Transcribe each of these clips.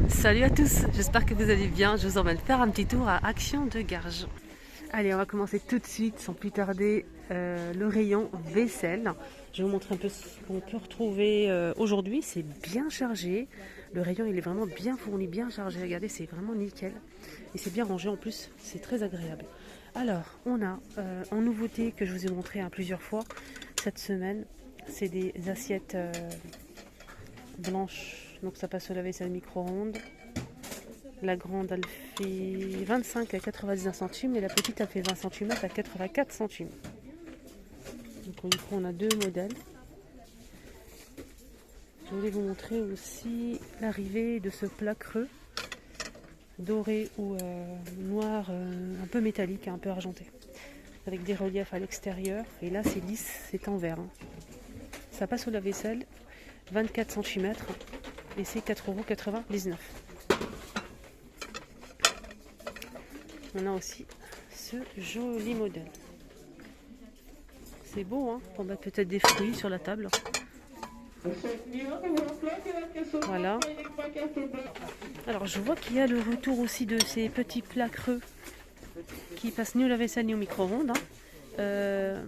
Salut à tous, j'espère que vous allez bien. Je vous emmène faire un petit tour à Action de Garges. Allez, on va commencer tout de suite, sans plus tarder, le rayon vaisselle. Je vais vous montrer un peu ce qu'on peut retrouver aujourd'hui. C'est bien chargé. Le rayon, il est vraiment bien fourni, bien chargé. Regardez, c'est vraiment nickel. Et c'est bien rangé en plus, c'est très agréable. Alors, on a en nouveauté que je vous ai montré plusieurs fois cette semaine, c'est des assiettes blanches. Donc ça passe au lave-vaisselle micro-ondes. La grande elle fait 25 à 99 centimes et la petite elle fait 20 cm à 84 centimes. Donc du coup on a deux modèles. Je voulais vous montrer aussi l'arrivée de ce plat creux doré ou noir, un peu métallique, un peu argenté, avec des reliefs à l'extérieur. Et là c'est lisse, c'est en verre. Ça passe au lave-vaisselle, 24 cm et c'est 4,99 €. On a aussi ce joli modèle. C'est beau, hein, pour mettre peut-être des fruits sur la table. Voilà. Alors je vois qu'il y a le retour aussi de ces petits plats creux qui passent ni au lave-vaisselle ni au micro-ondes. Je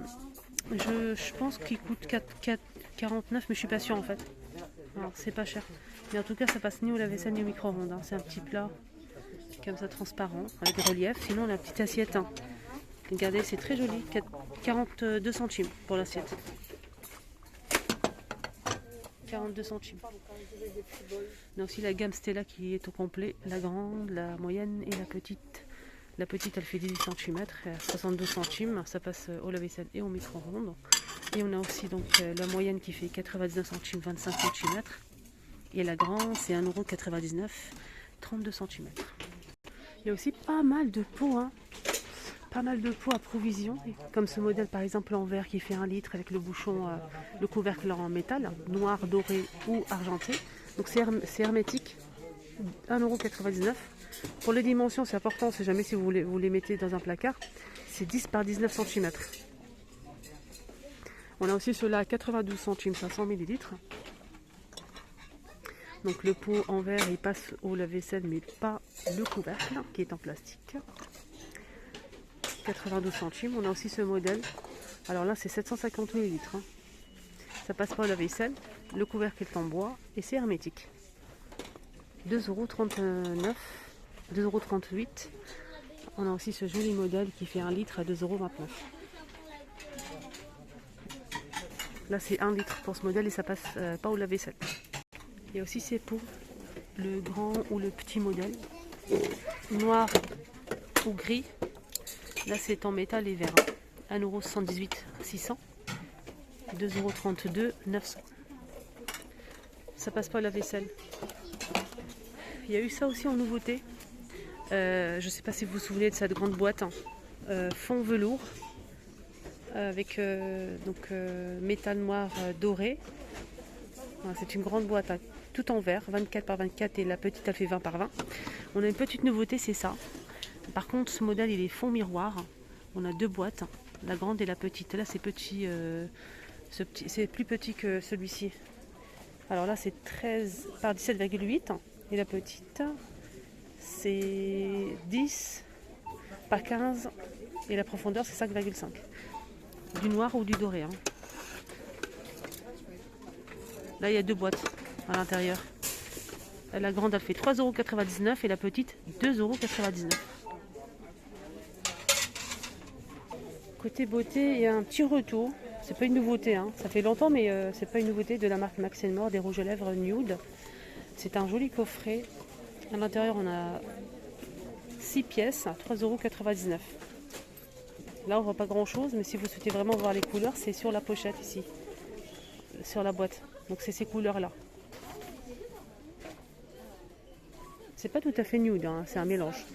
pense qu'ils coûtent 4,49 mais je suis pas sûre en fait. Alors c'est pas cher. Mais en tout cas ça passe ni au lave-vaisselle ni au micro-ondes. C'est un petit plat comme ça transparent avec des reliefs. Sinon la petite assiette. Regardez, c'est très joli. 42 centimes pour l'assiette. 42 centimes. On a aussi la gamme Stella qui est au complet. La grande, la moyenne et la petite. La petite elle fait 18 cm à 62 centimes. Ça passe au lave-vaisselle et au micro-ondes. Et on a aussi donc la moyenne qui fait 99 centimes, 25 cm. Et la grande c'est 1,99 €, 32 cm. Il y a aussi pas mal de pots, pas mal de pots à provision, comme ce modèle par exemple en verre qui fait 1 litre avec le bouchon, le couvercle en métal, noir, doré ou argenté. Donc c'est hermétique, 1,99 €. Pour les dimensions c'est important, c'est jamais si vous les mettez dans un placard, c'est 10 par 19 cm. On a aussi ceux-là à 92 centimes, 500 ml. Donc le pot en verre il passe au lave-vaisselle mais pas le couvercle qui est en plastique. 92 centimes. On a aussi ce modèle. Alors là c'est 750 ml. Ça passe pas au lave-vaisselle. Le couvercle est en bois et c'est hermétique. 2,39 €, 2,38 €. On a aussi ce joli modèle qui fait 1 litre à 2,29 €. Là c'est 1 litre pour ce modèle et ça passe pas au lave-vaisselle. Il y a aussi ces pots, le grand ou le petit modèle, noir ou gris. Là c'est en métal et verre. 1,78 €, 600. 2,32 €, 900. Ça passe pas à la vaisselle. Il y a eu ça aussi en nouveauté. Je ne sais pas si vous vous souvenez de cette grande boîte. Fond velours. Avec métal noir doré. Voilà, c'est une grande boîte, tout en verre, 24 par 24 et la petite elle fait 20 par 20. On a une petite nouveauté, c'est ça. Par contre ce modèle il est fond miroir. On a deux boîtes, la grande et la petite. Là c'est petit, c'est plus petit que celui-ci. Alors là c'est 13 par 17,8 et la petite c'est 10 par 15 et la profondeur c'est 5,5. Du noir ou du doré. Là il y a deux boîtes à l'intérieur. La grande elle fait 3,99 € et la petite 2,99 €. Côté beauté, il y a un petit retour. C'est pas une nouveauté, ça fait longtemps, mais c'est pas une nouveauté de la marque Max & More, des rouges à lèvres nude. C'est un joli coffret. À l'intérieur, on a 6 pièces à 3,99 €. Là, on voit pas grand chose, mais si vous souhaitez vraiment voir les couleurs, c'est sur la pochette ici, sur la boîte. Donc, c'est ces couleurs-là. C'est pas tout à fait nude, c'est un mélange.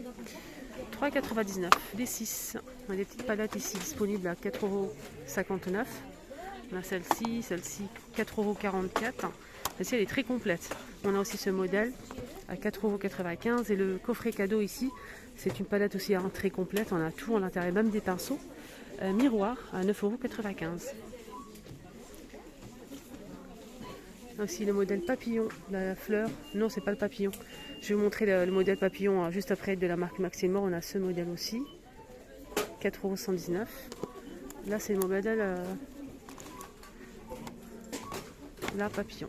3,99 €, des 6. On a des petites palettes ici disponibles à 4,59 €. On a celle-ci, 4,44 €. Celle-ci elle est très complète. On a aussi ce modèle à 4,95 € et le coffret cadeau ici, c'est une palette aussi très complète. On a tout à l'intérieur, même des pinceaux. Miroir à 9,95 €. Aussi le modèle papillon, la fleur. Non, c'est pas le papillon. Je vais vous montrer le modèle papillon juste après de la marque Maximor. On a ce modèle aussi. 4,119 €. Là, c'est le modèle la papillon.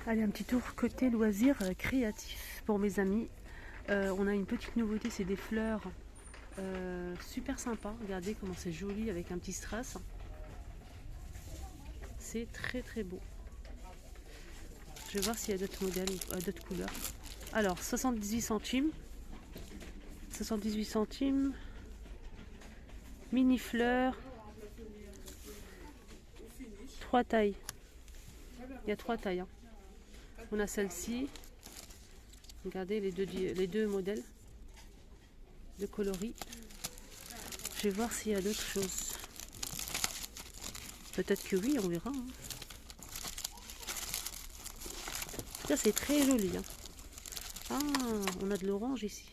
Allez, un petit tour côté loisirs créatifs pour mes amis. On a une petite nouveauté, c'est des fleurs super sympa. Regardez comment c'est joli avec un petit strass. C'est très très beau. Je vais voir s'il y a d'autres modèles ou d'autres couleurs. Alors 78 centimes. 78 centimes. Mini fleurs. 3 tailles. Il y a 3 tailles. Hein. On a celle-ci. Regardez les deux modèles de coloris. Je vais voir s'il y a d'autres choses. Peut-être que oui, on verra. Hein. Ça, c'est très joli. Hein. Ah, on a de l'orange ici.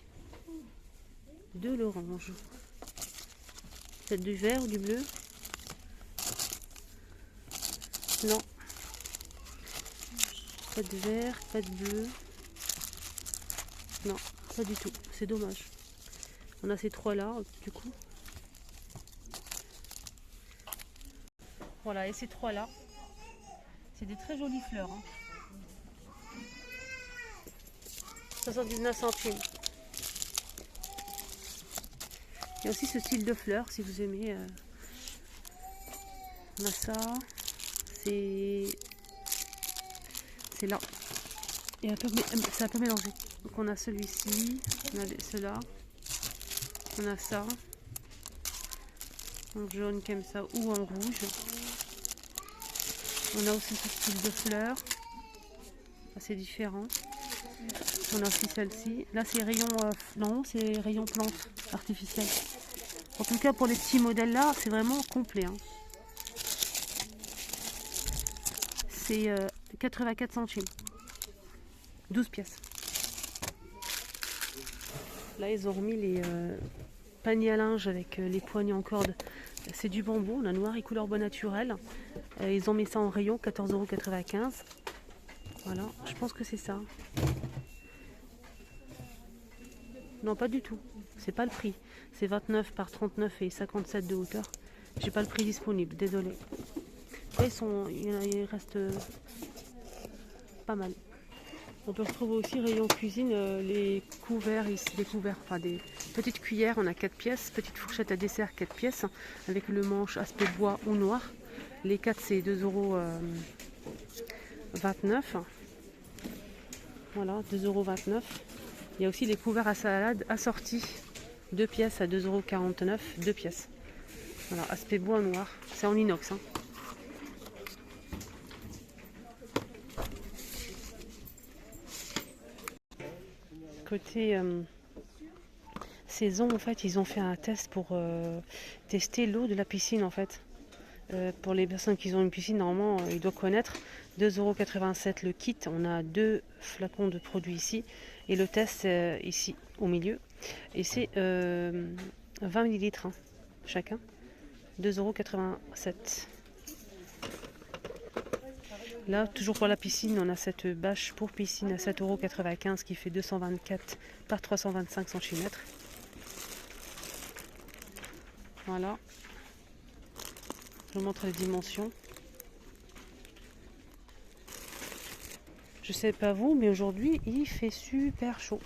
De l'orange. Peut-être du vert ou du bleu? Non. Pas de vert, pas de bleu. Non, pas du tout. C'est dommage. On a ces trois là, du coup. Voilà, et ces trois là. C'est des très jolies fleurs. Hein. 79 centimes. Il y a aussi ce style de fleurs, si vous aimez. On a ça. C'est là. Et c'est un peu mélangé. Donc on a celui-ci, on a ceux-là, on a ça, en jaune comme ça ou en rouge. On a aussi ce style de fleurs, assez différent. On a aussi celle-ci. Là c'est rayon, non c'est rayon plantes artificielles. En tout cas pour les petits modèles là, c'est vraiment complet. Hein. C'est 84 centimes. 12 pièces. Là, ils ont remis les paniers à linge avec les poignées en corde. C'est du bambou, on a noir et couleur bois naturel. Ils ont mis ça en rayon, 14,95 €. Voilà, je pense que c'est ça. Non, pas du tout. C'est pas le prix. C'est 29 par 39 et 57 de hauteur. J'ai pas le prix disponible, désolé. Là, il reste pas mal. On peut retrouver aussi rayon cuisine, les couverts ici, enfin des petites cuillères, on a 4 pièces, petite fourchette à dessert 4 pièces, avec le manche aspect bois ou noir. Les 4 c'est 2,29 €. Voilà, 2,29 €. Il y a aussi les couverts à salade assortis, 2 pièces à 2,49 €, 2 pièces. Voilà, aspect bois noir, c'est en inox. Hein. Côté saison, en fait, ils ont fait un test pour tester l'eau de la piscine, en fait. Pour les personnes qui ont une piscine, normalement, ils doivent connaître. 2,87 € le kit. On a 2 flacons de produits ici. Et le test, ici, au milieu. Et c'est 20 ml hein, chacun. 2,87 €. Là, toujours pour la piscine, on a cette bâche pour piscine à 7,95 € qui fait 224 par 325 cm. Voilà. Je vous montre les dimensions. Je sais pas vous, mais aujourd'hui, il fait super chaud.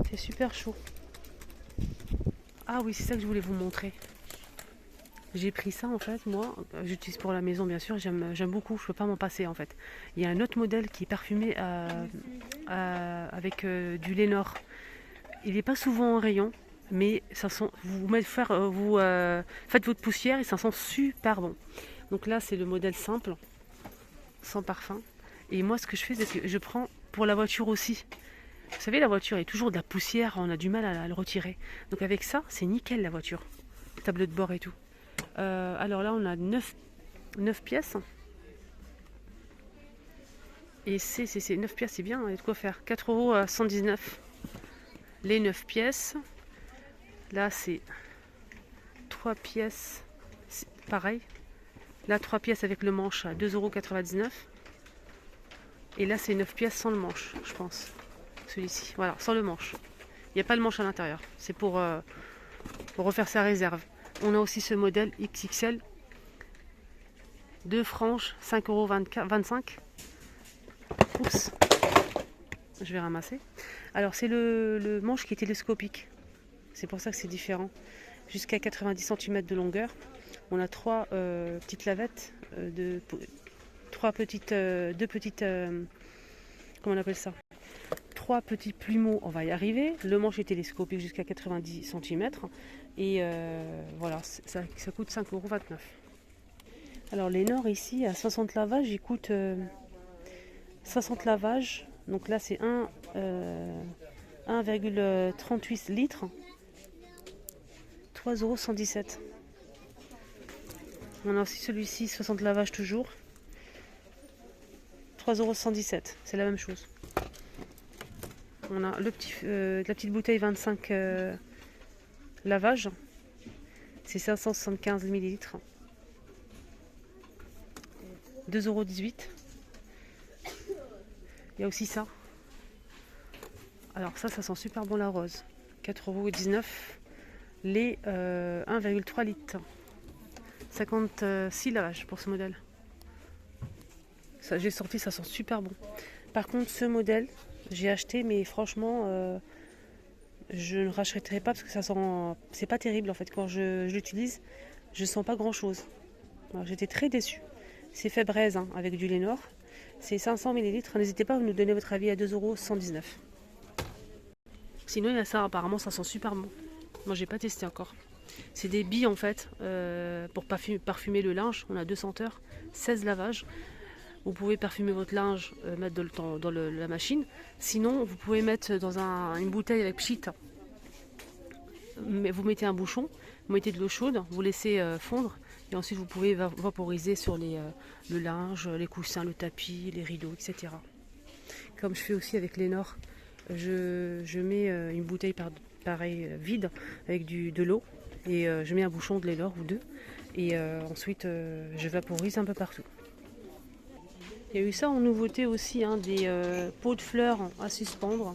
C'est super chaud. Ah oui, c'est ça que je voulais vous montrer. J'ai pris ça en fait, moi, j'utilise pour la maison bien sûr, j'aime beaucoup, je ne peux pas m'en passer en fait. Il y a un autre modèle qui est parfumé avec du Lénore. Il n'est pas souvent en rayon, mais ça sent, vous faites votre poussière et ça sent super bon. Donc là c'est le modèle simple, sans parfum. Et moi ce que je fais c'est que je prends pour la voiture aussi. Vous savez, la voiture est toujours de la poussière, on a du mal à le retirer. Donc avec ça, c'est nickel la voiture. Tableau de bord et tout. Alors là, on a 9 pièces. Et c'est 9 pièces, c'est bien, il y a de quoi faire. 4,119 € les 9 pièces. Là, c'est 3 pièces, pareil. Là, 3 pièces avec le manche à 2,99 €. Et là, c'est 9 pièces sans le manche, je pense. Celui-ci, voilà, sans le manche. Il n'y a pas le manche à l'intérieur. C'est pour refaire sa réserve. On a aussi ce modèle XXL. 2 franges, 5,25 €. Oups, je vais ramasser. Alors, c'est le manche qui est télescopique. C'est pour ça que c'est différent. Jusqu'à 90 cm de longueur. On a 3 petites lavettes, 2 petites, comment on appelle ça, 3 petits plumeaux, on va y arriver. Le manche est télescopique jusqu'à 90 cm. Et voilà, ça coûte 5,29 €. Alors les Nord ici, à 60 lavages, ils coûtent 60 lavages. Donc là, c'est 1,38 litres. 3,117 €. On a aussi celui-ci, 60 lavages toujours. 3,117 €. C'est la même chose. On a la petite bouteille 25 lavages. C'est 575 ml. 2,18 €. Il y a aussi ça. Alors ça sent super bon la rose. 4,19 €. Les 1,3 litres. 56 lavages pour ce modèle. Ça, j'ai sorti, ça sent super bon. Par contre, ce modèle, j'ai acheté, mais franchement, je ne rachèterai pas parce que ça sent, c'est pas terrible en fait. Quand je l'utilise, je sens pas grand chose. J'étais très déçue. C'est fait braise avec du Lénor. C'est 500 ml. N'hésitez pas à nous donner votre avis à 2,119 €. Sinon, il y a ça. Apparemment, ça sent super bon. Moi, j'ai pas testé encore. C'est des billes en fait pour parfumer le linge. On a 2 senteurs, 16 lavages. Vous pouvez parfumer votre linge, mettre dans la machine. Sinon, vous pouvez mettre dans une bouteille avec pchit. Mais vous mettez un bouchon, vous mettez de l'eau chaude, vous laissez fondre. Et ensuite, vous pouvez vaporiser sur le linge, les coussins, le tapis, les rideaux, etc. Comme je fais aussi avec Lénor, je mets une bouteille pareil vide avec de l'eau. Et je mets un bouchon de Lénor ou deux. Et ensuite, je vaporise un peu partout. Il y a eu ça en nouveauté aussi, des pots de fleurs à suspendre,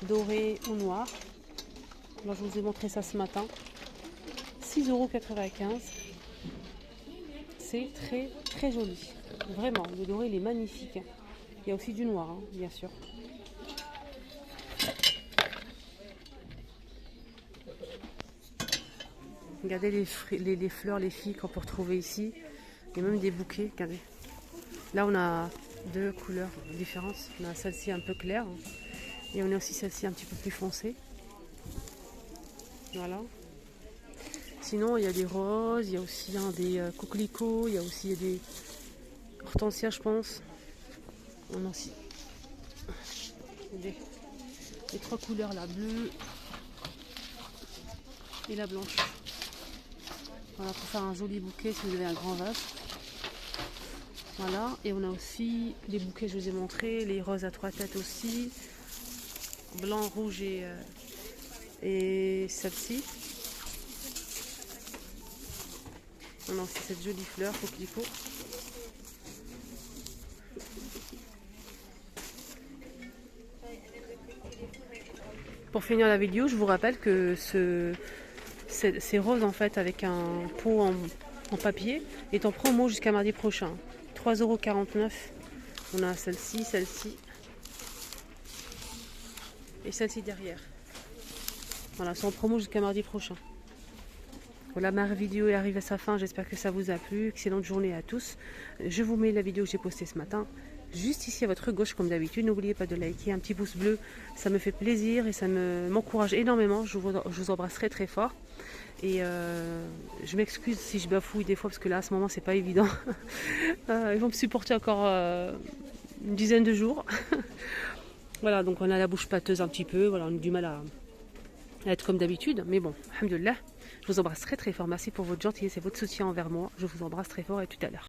dorés ou noirs. Moi, je vous ai montré ça ce matin. 6,95 €. C'est très très joli. Vraiment, le doré il est magnifique. Il y a aussi du noir, bien sûr. Regardez les fleurs, les filles qu'on peut retrouver ici. Il y a même des bouquets, regardez. Là, on a 2 couleurs différentes. On a celle-ci un peu claire. Et on a aussi celle-ci un petit peu plus foncée. Voilà. Sinon, il y a des roses, il y a aussi des coquelicots, il y a aussi des hortensias, je pense. On a aussi les 3 couleurs, la bleue et la blanche. Voilà, pour faire un joli bouquet si vous avez un grand vase. Voilà, et on a aussi les bouquets, je vous ai montré, les roses à 3 têtes aussi, blanc, rouge et celle-ci. On a aussi cette jolie fleur, coquelicot. Pour finir la vidéo, je vous rappelle que ces roses en fait avec un pot en papier est en promo jusqu'à mardi prochain. 3,49 €. On a celle-ci, celle-ci et celle-ci derrière. Voilà, c'est en promo jusqu'à mardi prochain. Voilà, ma vidéo est arrivée à sa fin. J'espère que ça vous a plu. Excellente journée à tous. Je vous mets la vidéo que j'ai postée ce matin juste ici à votre gauche comme d'habitude. N'oubliez pas de liker, un petit pouce bleu. Ça me fait plaisir et ça m'encourage énormément. Je vous embrasse très très fort. Et je m'excuse si je bafouille des fois parce que là à ce moment c'est pas évident. Ils vont me supporter encore une dizaine de jours. Voilà, donc on a la bouche pâteuse un petit peu, voilà, on a du mal à être comme d'habitude, mais bon, alhamdoulilah, je vous embrasse très très fort, merci pour votre gentillesse et votre soutien envers moi, je vous embrasse très fort et tout à l'heure.